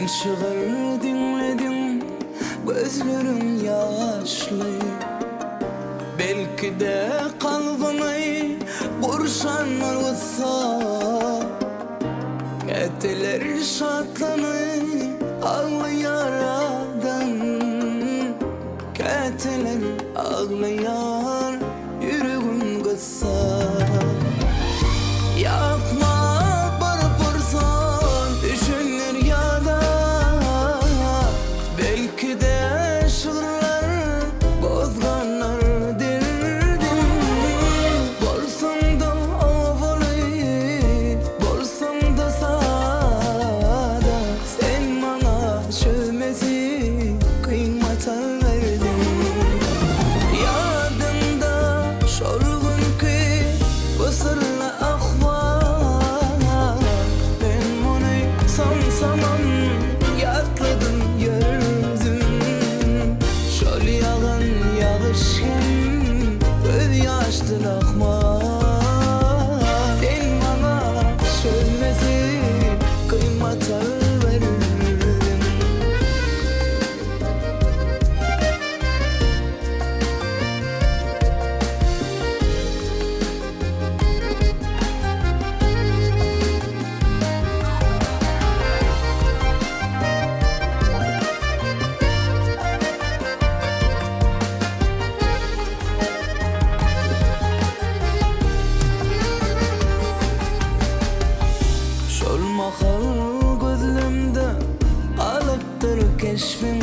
çığır dinledim, gözlerim yaşlı. Belki de kalbimi kurşanlar vursa, geceler şartlanır ağlayar adam. Geceler ağlayar yüreğim kısa. Yapma bana vursan düşünür ya da, belki de şırlar bozganlar derdim. Bolsam da havalı, bolsam da sağda, sen bana çözmesi kıymet verdin. Yadımda şorgun ki bu sırla ahval, ben bunu sansamam yatladım gördüm. Şol yağan yağışken göz yaştır akma, sen bana çözmesi kıymet verdin. Şol mahal gözlemde alıptır keşfim.